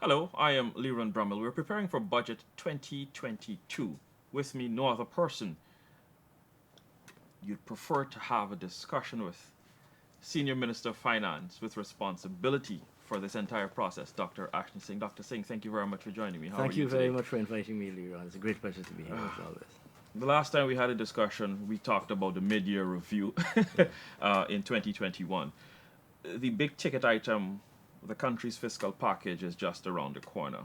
Hello, I am Leron Brummel. We're preparing for Budget 2022. With me, no other person you'd prefer to have a discussion with. Senior Minister of Finance with responsibility for this entire process, Dr. Ashni Singh. Dr. Singh, thank you very much for joining me. How are Thank you you very today? much for inviting me, Leron. It's a great pleasure to be here as always. The last time we had a discussion, we talked about the mid year review in 2021. The big ticket item, the country's fiscal package, is just around the corner.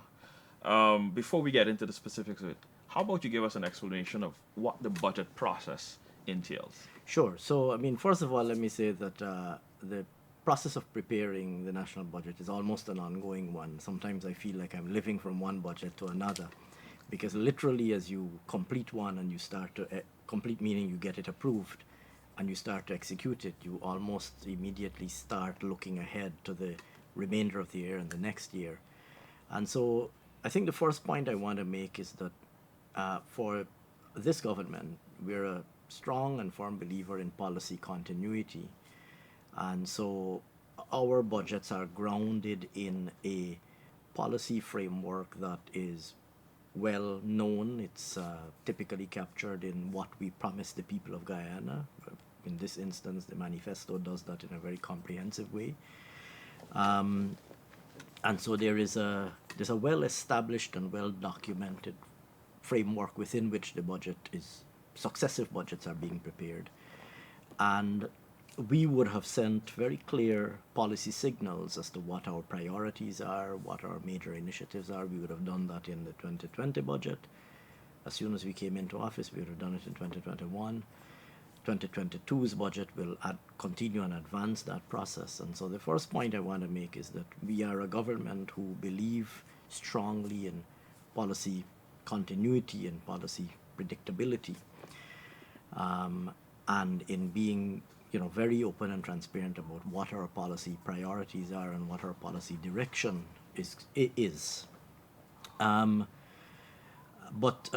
Before we get into the specifics of it, how about you give us an explanation of what the budget process entails? Sure. So, first of all, let me say that the process of preparing the national budget is almost an ongoing one. Sometimes I feel like I'm living from one budget to another because literally, as you complete one and you start to complete, meaning you get it approved and you start to execute it, you almost immediately start looking ahead to the remainder of the year and the next year. And so I think the first point I want to make is that for this government, we're a strong and firm believer in policy continuity. And so our budgets are grounded in a policy framework that is well known. It's typically captured in what we promise the people of Guyana. In this instance, the manifesto does that in a very comprehensive way. And so there's a well established and well documented framework within which the budget is successive budgets are being prepared. And we would have sent very clear policy signals as to what our priorities are, what our major initiatives are. We would have done that in the 2020 budget. As soon as we came into office, we would have done it in 2021. 2022's budget will continue and advance that process. And so the first point I want to make is that we are a government who believe strongly in policy continuity and policy predictability, and in being very open and transparent about what our policy priorities are and what our policy direction is. But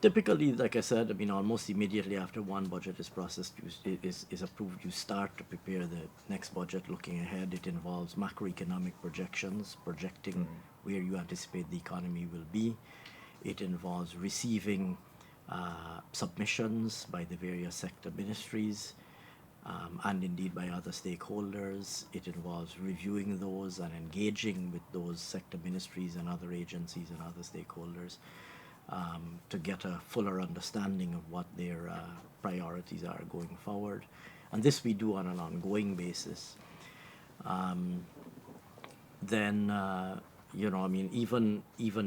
typically, like I said, almost immediately after one budget is processed, is approved, you start to prepare the next budget looking ahead. It involves macroeconomic projections, projecting where you anticipate the economy will be. It involves receiving submissions by the various sector ministries, and indeed by other stakeholders. It involves reviewing those and engaging with those sector ministries and other agencies and other stakeholders, to get a fuller understanding of what their priorities are going forward. And this we do on an ongoing basis. Then, even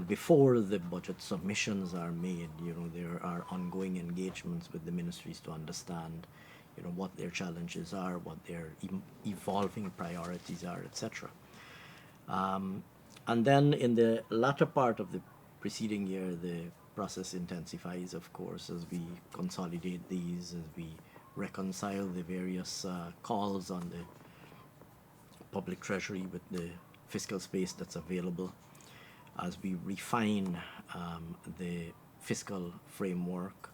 before the budget submissions are made, there are ongoing engagements with the ministries to understand, what their challenges are, what their evolving priorities are, etc. And then in the latter part of the preceding year, the process intensifies, of course, as we consolidate these, as we reconcile the various calls on the public treasury with the fiscal space that's available, as we refine the fiscal framework,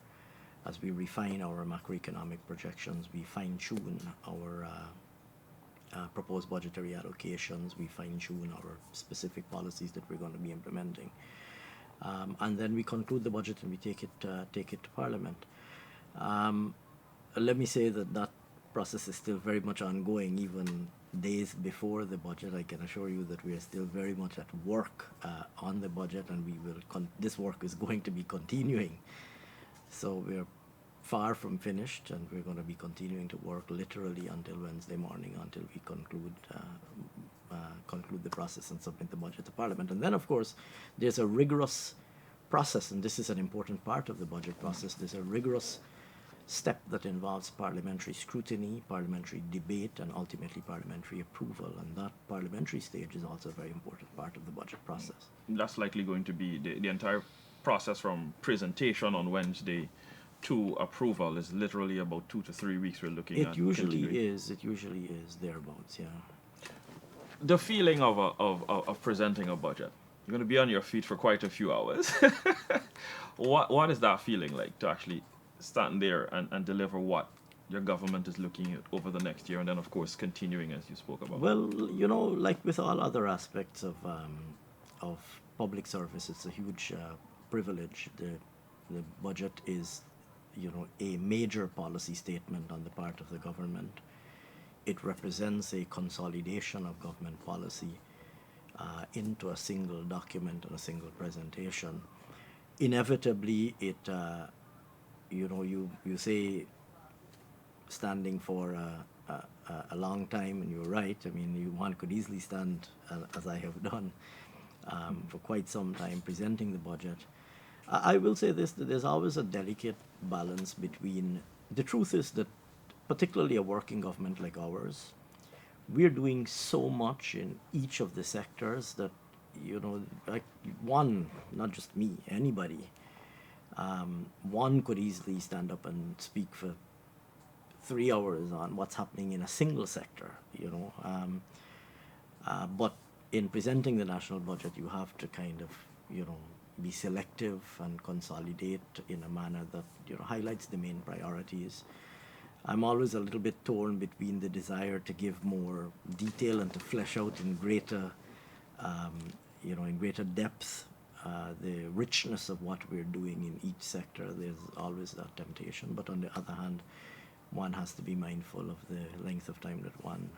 as we refine our macroeconomic projections, we fine-tune our proposed budgetary allocations, we fine-tune our specific policies that we're going to be implementing. And then we conclude the budget and we take it to Parliament. Let me say that process is still very much ongoing, even days before the budget. I can assure you that we are still very much at work on the budget, and we will. This work is going to be continuing. So we're far from finished, and we're going to be continuing to work literally until Wednesday morning, until we conclude the process and submit the budget to Parliament. And then, of course, there's a rigorous process, and this is an important part of the budget process. There's a rigorous step that involves parliamentary scrutiny, parliamentary debate, and ultimately parliamentary approval. And that parliamentary stage is also a very important part of the budget process. That's likely going to be the entire process from presentation on Wednesday to approval is literally about 2 to 3 weeks we're looking at. It usually is thereabouts, yeah. The feeling of presenting a budget, you're going to be on your feet for quite a few hours. What is that feeling like to actually stand there and deliver what your government is looking at over the next year, and then of course continuing as you spoke about? Well, like with all other aspects of of public service. It's a huge privilege. The budget is, a major policy statement on the part of the government. It represents a consolidation of government policy into a single document and a single presentation. Inevitably, you say standing for a long time, and you're right. I mean, one could easily stand, as I have done, for quite some time presenting the budget. I will say this, that there's always a delicate balance between, the truth is that particularly a working government like ours, we're doing so much in each of the sectors that, like one, not just me, anybody, one could easily stand up and speak for 3 hours on what's happening in a single sector, but in presenting the national budget, you have to kind of, be selective and consolidate in a manner that, highlights the main priorities. I'm always a little bit torn between the desire to give more detail and to flesh out in greater, in greater depth, the richness of what we're doing in each sector. There's always that temptation, but on the other hand, one has to be mindful of the length of time that one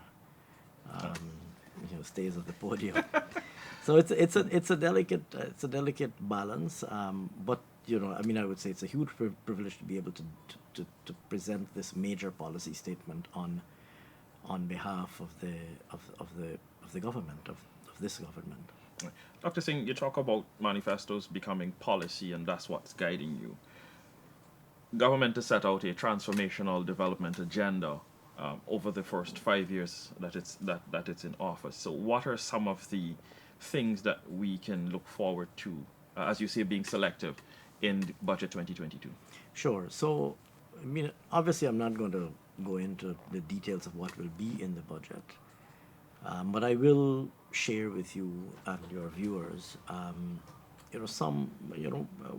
stays at the podium. So it's a delicate balance. But I would say it's a huge privilege to be able to present this major policy statement on behalf of the government of this government. Dr. Singh, you talk about manifestos becoming policy, and that's what's guiding you. Government has set out a transformational development agenda over the first 5 years that it's in office. So, what are some of the things that we can look forward to, as you say, being selective in Budget 2022? Sure. So, obviously, I'm not going to go into the details of what will be in the budget, but I will share with you and your viewers,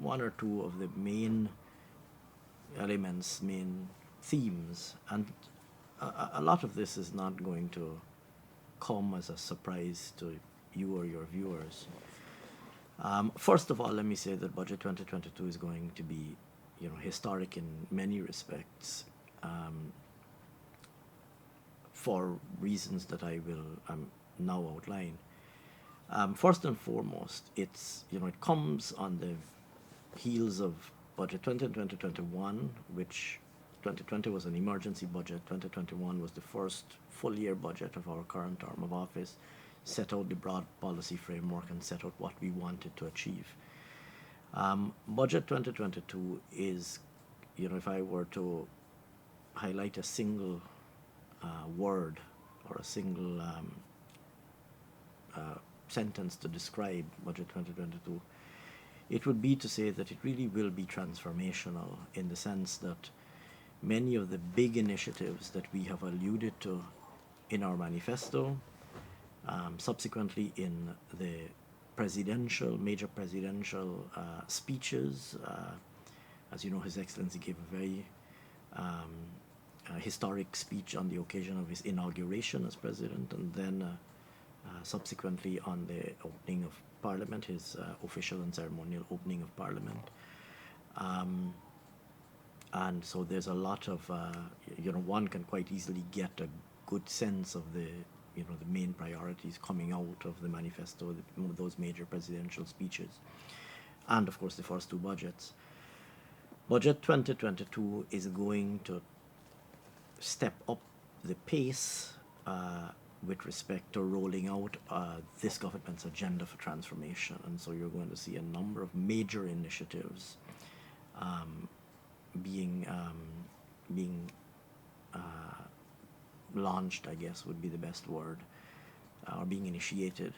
one or two of the main elements, main themes, and a lot of this is not going to come as a surprise to you or your viewers. First of all, let me say that Budget 2022 is going to be, historic in many respects, for reasons that I will now outline. First and foremost, it comes on the heels of Budget 2021, which 2020 was an emergency budget. 2021 was the first full year budget of our current term of office, set out the broad policy framework and set out what we wanted to achieve. Budget 2022 is, if I were to highlight a single word or a single sentence to describe Budget 2022, it would be to say that it really will be transformational, in the sense that many of the big initiatives that we have alluded to in our manifesto, subsequently in the major presidential speeches. As you know, His Excellency gave a very historic speech on the occasion of his inauguration as president, and then subsequently on the opening of Parliament, his official and ceremonial opening of Parliament. And so there's a lot of, one can quite easily get a good sense of the main priorities coming out of the manifesto, those major presidential speeches, and of course the first two budgets. Budget 2022 is going to step up the pace with respect to rolling out this government's agenda for transformation, and so you're going to see a number of major initiatives being launched, I guess would be the best word, or being initiated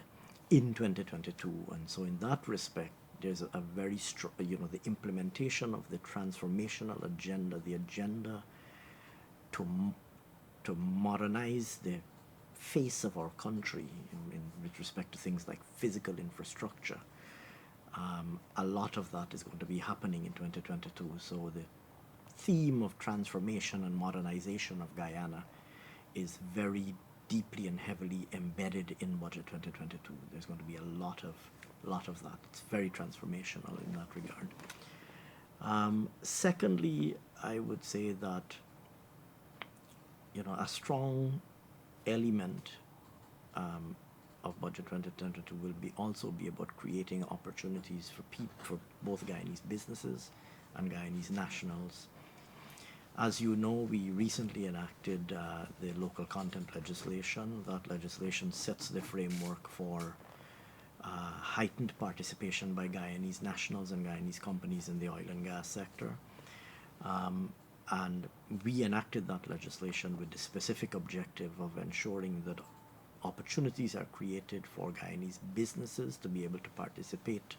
in 2022. And so in that respect, there's a very strong, the implementation of the transformational agenda, the agenda to modernize the face of our country with respect to things like physical infrastructure. A lot of that is going to be happening in 2022. So the theme of transformation and modernization of Guyana is very deeply and heavily embedded in Budget 2022. There's going to be a lot of a lot of that. It's very transformational in that regard. Secondly, I would say that a strong element of Budget 2022 will also be about creating opportunities for both Guyanese businesses and Guyanese nationals. As you know, we recently enacted the local content legislation. That legislation sets the framework for heightened participation by Guyanese nationals and Guyanese companies in the oil and gas sector. And we enacted that legislation with the specific objective of ensuring that opportunities are created for Guyanese businesses to be able to participate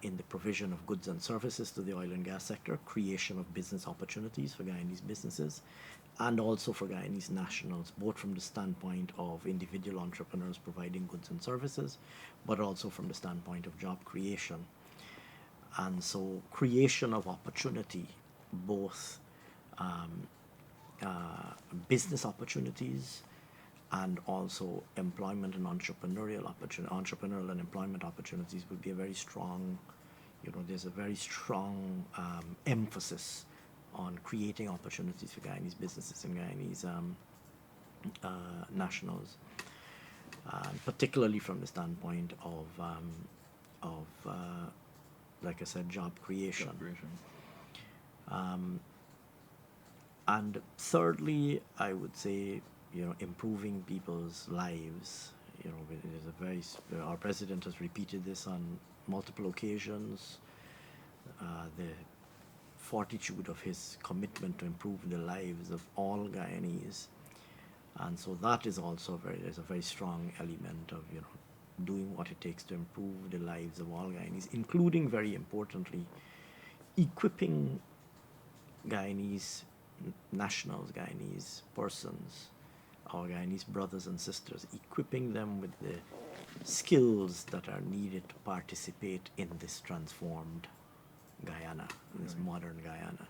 in the provision of goods and services to the oil and gas sector, creation of business opportunities for Guyanese businesses, and also for Guyanese nationals, both from the standpoint of individual entrepreneurs providing goods and services, but also from the standpoint of job creation. And so creation of opportunity, both business opportunities and also employment and entrepreneurial and employment opportunities will be a very strong, there's a very strong emphasis on creating opportunities for Guyanese businesses and Guyanese nationals, particularly from the standpoint of like I said, job creation. And thirdly, I would say, improving people's lives. Our president has repeated this on multiple occasions. The fortitude of his commitment to improve the lives of all Guyanese, and so that is also there's a very strong element of doing what it takes to improve the lives of all Guyanese, including, very importantly, equipping Guyanese nationals, Guyanese persons, our Guyanese brothers and sisters, equipping them with the skills that are needed to participate in this transformed Guyana, in this modern Guyana,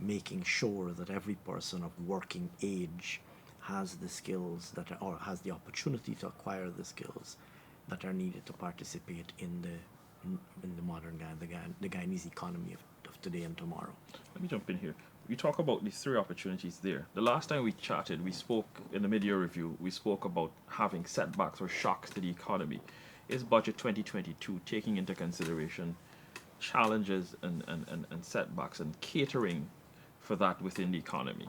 making sure that every person of working age has the skills or has the opportunity to acquire the skills that are needed to participate in the modern Guyana, the Guyanese economy of today and tomorrow. Let me jump in here. You talk about these three opportunities there. The last time we chatted, we spoke in the mid-year review, we spoke about having setbacks or shocks to the economy. Is Budget 2022 taking into consideration challenges and setbacks and catering for that within the economy?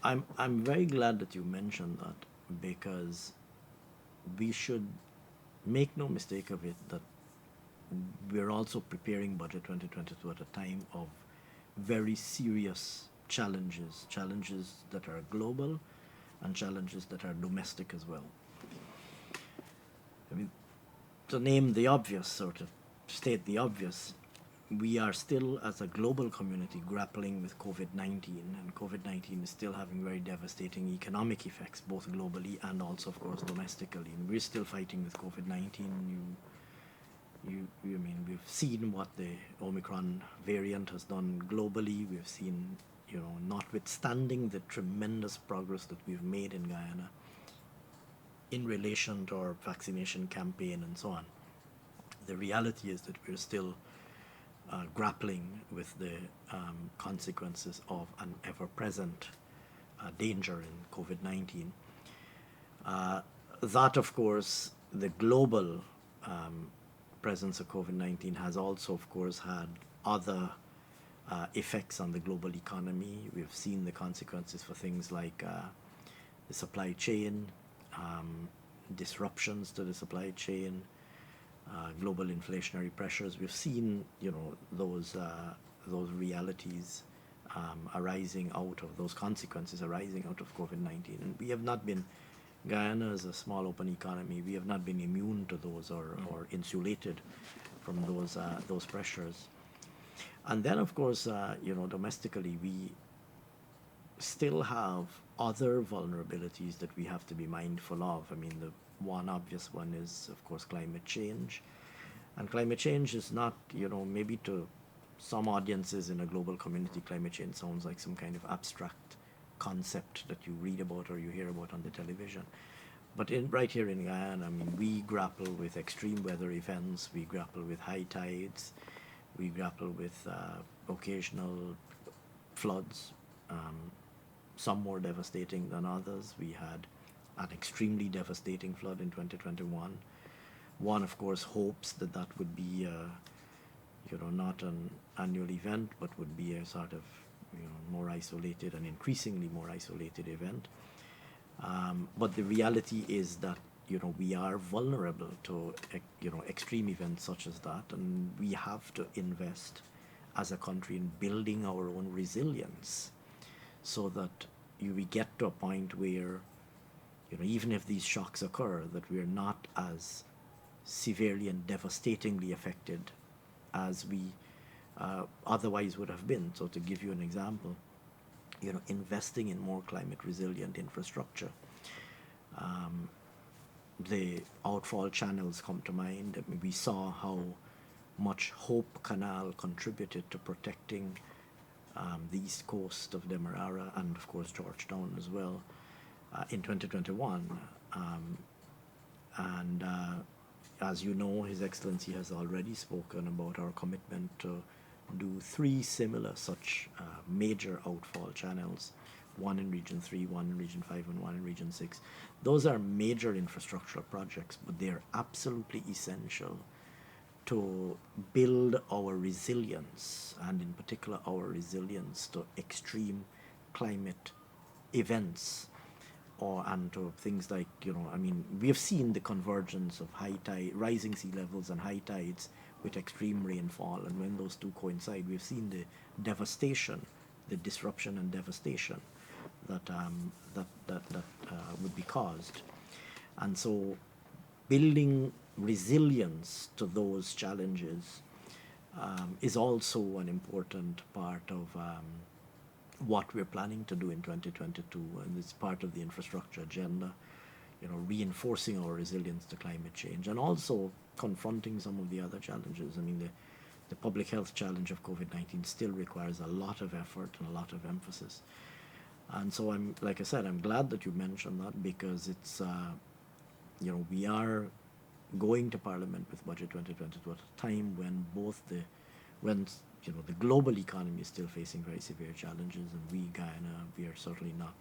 I'm very glad that you mentioned that, because we should make no mistake of it that we're also preparing Budget 2022 at a time of very serious challenges that are global and challenges that are domestic as well. I mean, to name the obvious, or to state the obvious, we are still, as a global community, grappling with COVID-19, and COVID-19 is still having very devastating economic effects, both globally and also, of course, domestically. And we're still fighting with COVID-19. We've seen what the Omicron variant has done globally. We've seen, notwithstanding the tremendous progress that we've made in Guyana in relation to our vaccination campaign and so on, the reality is that we're still grappling with the consequences of an ever-present danger in COVID-19. That, of course, the global presence of COVID-19 has also, of course, had other effects on the global economy. We've seen the consequences for things like the supply chain, disruptions to the supply chain, global inflationary pressures. We've seen, those realities arising out of those consequences arising out of COVID-19, and we have not been. Guyana is a small open economy. We have not been immune to those or insulated from those pressures. And then, of course, domestically, we still have other vulnerabilities that we have to be mindful of. I mean, the one obvious one is, of course, climate change. And climate change is not, maybe to some audiences in a global community, climate change sounds like some kind of abstract concept that you read about or you hear about on the television. But right here in Guyana, I mean, we grapple with extreme weather events, we grapple with high tides, we grapple with occasional floods, um, some more devastating than others. We had an extremely devastating flood in 2021. One, of course, hopes that that would be, not an annual event, but would be a sort of, more isolated and increasingly more isolated event. But the reality is that we are vulnerable to extreme events such as that, and we have to invest as a country in building our own resilience, so that we get to a point where even if these shocks occur, that we are not as severely and devastatingly affected as we otherwise would have been. So to give you an example, investing in more climate resilient infrastructure. The outfall channels come to mind. I mean, we saw how much Hope Canal contributed to protecting the east coast of Demerara and, of course, Georgetown as well in 2021. And as you know, His Excellency has already spoken about our commitment to do three similar such major outfall channels, one in Region 3, one in Region 5, and one in Region 6. Those are major infrastructural projects, but they're absolutely essential to build our resilience, and in particular our resilience to extreme climate events, and to things like, I mean, we have seen the convergence of high tide, rising sea levels and high tides with extreme rainfall, and when those two coincide, we've seen the devastation, the disruption and devastation that would be caused. And so building resilience to those challenges is also an important part of what we're planning to do in 2022, and it's part of the infrastructure agenda, reinforcing our resilience to climate change, and also confronting some of the other challenges. I mean, the public health challenge of COVID-19 still requires a lot of effort and a lot of emphasis. And so like I said, I'm glad that you mentioned that, because it's, we are going to Parliament with Budget 2022 at a time when the global economy is still facing very severe challenges, and we, Guyana, we are certainly not,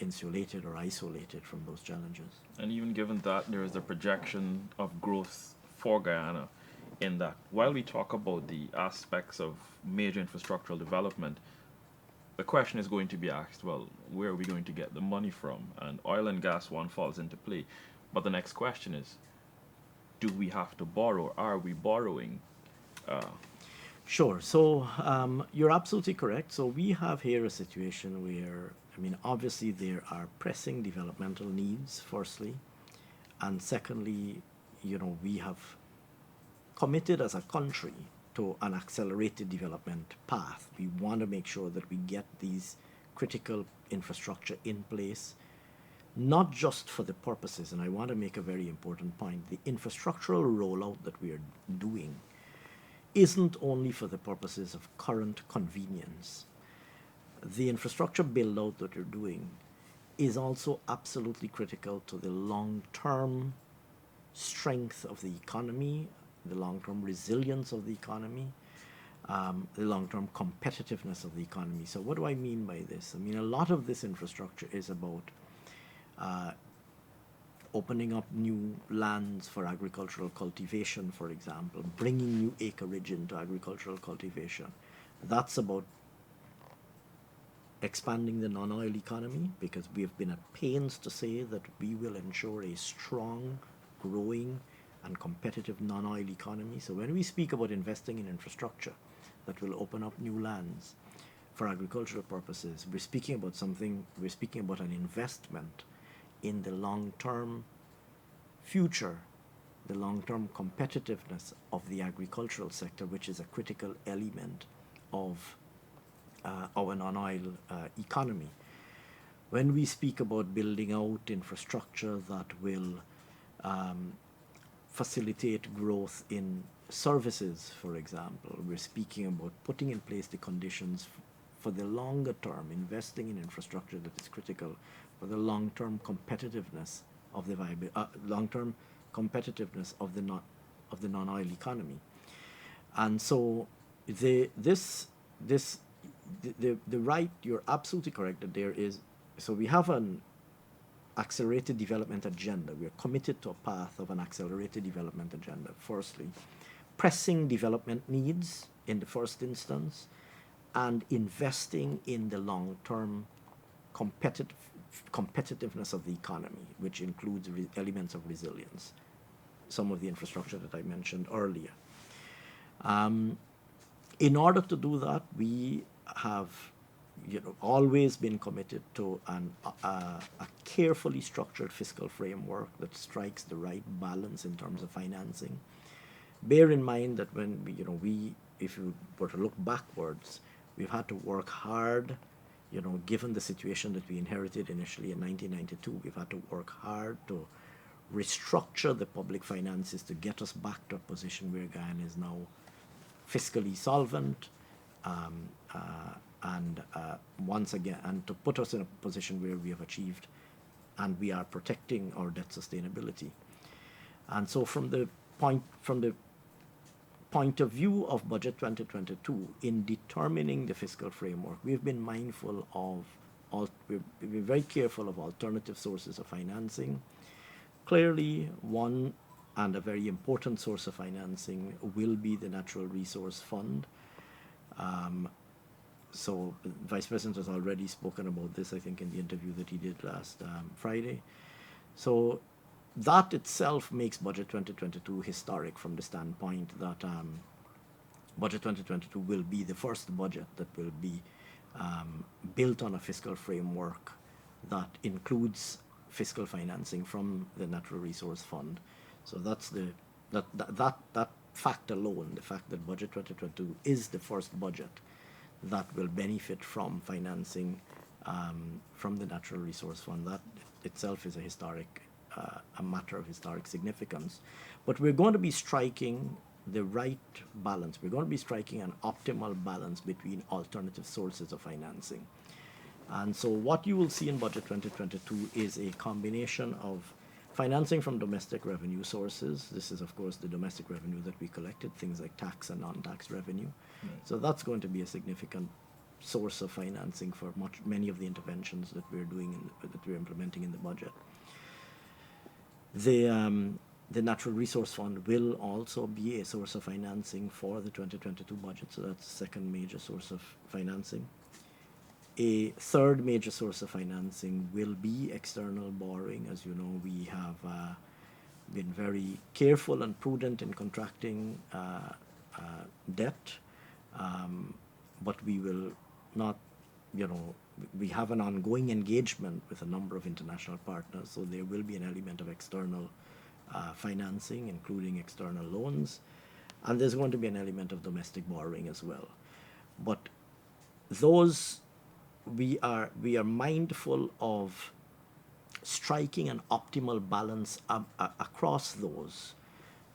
insulated or isolated from those challenges. And even given that, there is a projection of growth for Guyana, in that while we talk about the aspects of major infrastructural development, the question is going to be asked, well, where are we going to get the money from? And oil and gas one falls into play. But the next question is, do we have to borrow? Are we borrowing? Sure. So you're absolutely correct. So we have here a situation where, I mean, obviously there are pressing developmental needs, firstly. And secondly, we have committed as a country to an accelerated development path. We want to make sure that we get these critical infrastructure in place, not just for the purposes, and I want to make a very important point, the infrastructural rollout that we are doing isn't only for the purposes of current convenience. The infrastructure build out that you're doing is also absolutely critical to the long-term strength of the economy, the long-term resilience of the economy, the long-term competitiveness of the economy. So what do I mean by this? I mean, a lot of this infrastructure is about opening up new lands for agricultural cultivation, for example, bringing new acreage into agricultural cultivation. That's about expanding the non-oil economy, because we have been at pains to say that we will ensure a strong, growing, and competitive non-oil economy. So when we speak about investing in infrastructure that will open up new lands for agricultural purposes, we're speaking about an investment in the long-term future, the long-term competitiveness of the agricultural sector, which is a critical element of our non-oil economy. When we speak about building out infrastructure that will facilitate growth in services, for example, we're speaking about putting in place the conditions for the longer term, investing in infrastructure that is critical for the long-term competitiveness of the long-term competitiveness of the non-oil economy. And so the right, you're absolutely correct that there is, so we have an accelerated development agenda. We are committed to a path of an accelerated development agenda. Firstly, pressing development needs in the first instance, and investing in the long-term competitiveness of the economy, which includes elements of resilience, some of the infrastructure that I mentioned earlier. In order to do that, we have always been committed to a carefully structured fiscal framework that strikes the right balance in terms of financing. Bear in mind that when if you were to look backwards, we've had to work hard, given the situation that we inherited initially in 1992, we've had to work hard to restructure the public finances to get us back to a position where Guyana is now fiscally solvent, and once again, and to put us in a position where we have achieved and we are protecting our debt sustainability. And so from the point of view of Budget 2022, in determining the fiscal framework, we've been mindful of, we've been very careful of alternative sources of financing. Clearly, one and a very important source of financing will be the Natural Resource Fund. So the Vice President has already spoken about this, I think, in the interview that he did last Friday. So that itself makes Budget 2022 historic from the standpoint that Budget 2022 will be the first budget that will be built on a fiscal framework that includes fiscal financing from the Natural Resource Fund. So that's that fact alone, the fact that Budget 2022 is the first budget that will benefit from financing from the Natural Resource Fund, that itself is a matter of historic significance. But we're going to be striking the right balance. We're going to be striking an optimal balance between alternative sources of financing. And so what you will see in Budget 2022 is a combination of financing from domestic revenue sources. This is, of course, the domestic revenue that we collected, things like tax and non-tax revenue. Right. So that's going to be a significant source of financing for many of the interventions that we're doing, that we're implementing in the budget. The Natural Resource Fund will also be a source of financing for the 2022 budget, so that's the second major source of financing. A third major source of financing will be external borrowing. As you know, we have been very careful and prudent in contracting debt, but we will not, we have an ongoing engagement with a number of international partners, so there will be an element of external financing, including external loans, and there's going to be an element of domestic borrowing as well. But those, we are mindful of striking an optimal balance across those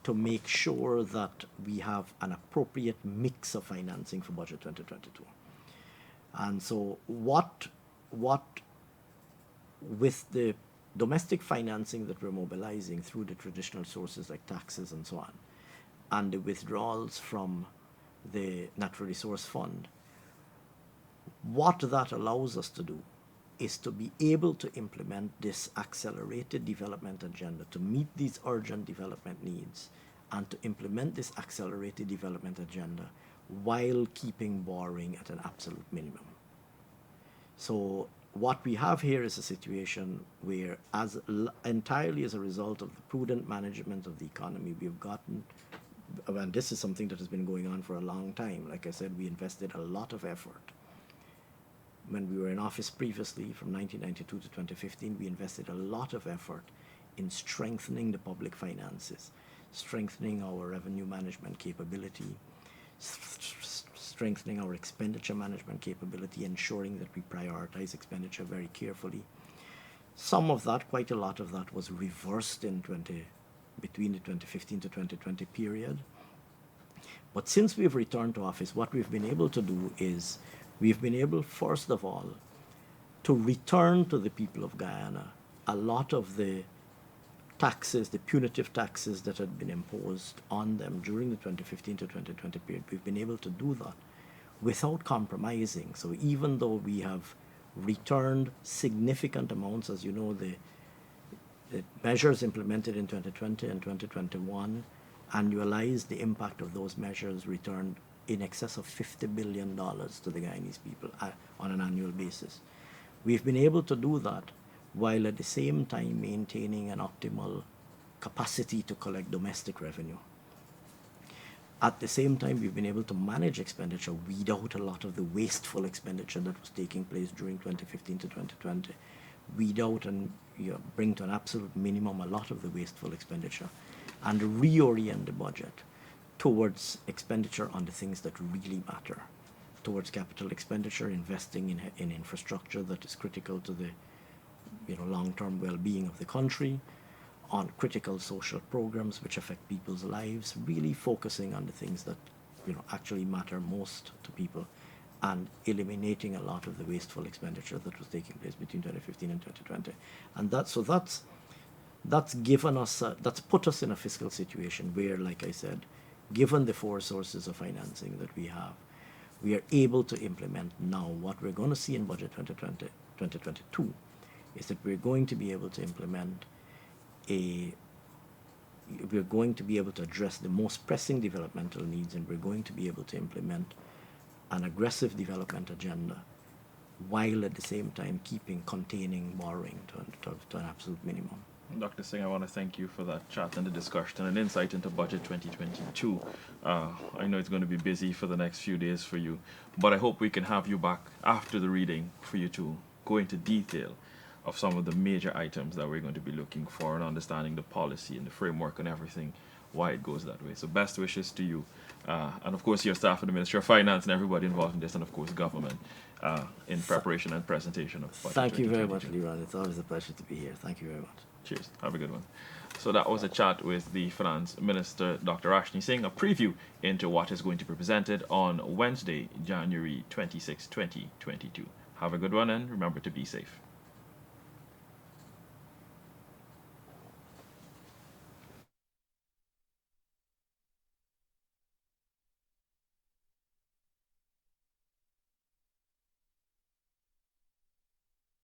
to make sure that we have an appropriate mix of financing for Budget 2022. And so what with the domestic financing that we're mobilizing through the traditional sources like taxes and so on, and the withdrawals from the Natural Resource Fund, what that allows us to do is to be able to implement this accelerated development agenda to meet these urgent development needs, and to implement this accelerated development agenda while keeping borrowing at an absolute minimum. So what we have here is a situation where, entirely as a result of the prudent management of the economy, we've gotten, and this is something that has been going on for a long time. Like I said, we invested a lot of effort. When we were in office previously, from 1992 to 2015, we invested a lot of effort in strengthening the public finances, strengthening our revenue management capability, strengthening our expenditure management capability, ensuring that we prioritize expenditure very carefully. Some of that, quite a lot of that, was reversed between the 2015 to 2020 period. But since we've returned to office, what we've been able to do is we've been able, first of all, to return to the people of Guyana a lot of the taxes, the punitive taxes that had been imposed on them during the 2015 to 2020 period, we've been able to do that without compromising. So even though we have returned significant amounts, as you know, the measures implemented in 2020 and 2021, annualized, the impact of those measures returned in excess of $50 billion to the Guyanese people on an annual basis. We've been able to do that while at the same time maintaining an optimal capacity to collect domestic revenue. At the same time, we've been able to manage expenditure, weed out a lot of the wasteful expenditure that was taking place during 2015 to 2020, weed out and bring to an absolute minimum a lot of the wasteful expenditure, and reorient the budget towards expenditure on the things that really matter, towards capital expenditure, investing in infrastructure that is critical to the long-term well-being of the country, on critical social programs which affect people's lives, really focusing on the things that actually matter most to people, and eliminating a lot of the wasteful expenditure that was taking place between 2015 and 2020. And that's given us that's put us in a fiscal situation where, like I said, given the four sources of financing that we have, we are able to implement now what we're going to see in budget 2022 is that we're going to be able to implement we're going to be able to address the most pressing developmental needs, and we're going to be able to implement an aggressive development agenda while at the same time containing borrowing to an absolute minimum. Dr. Singh, I want to thank you for that chat and the discussion and insight into Budget 2022. I know it's going to be busy for the next few days for you, but I hope we can have you back after the reading for you to go into detail of some of the major items that we're going to be looking for and understanding the policy and the framework and everything, why it goes that way. So best wishes to you, and of course your staff at the Ministry of Finance and everybody involved in this, and of course government in preparation and presentation of Budget. Thank you very much, Leron. It's always a pleasure to be here. Thank you very much. Cheers. Have a good one. So that was a chat with the Finance Minister, Dr. Ashni Singh, a preview into what is going to be presented on Wednesday, January 26, 2022. Have a good one, and remember to be safe.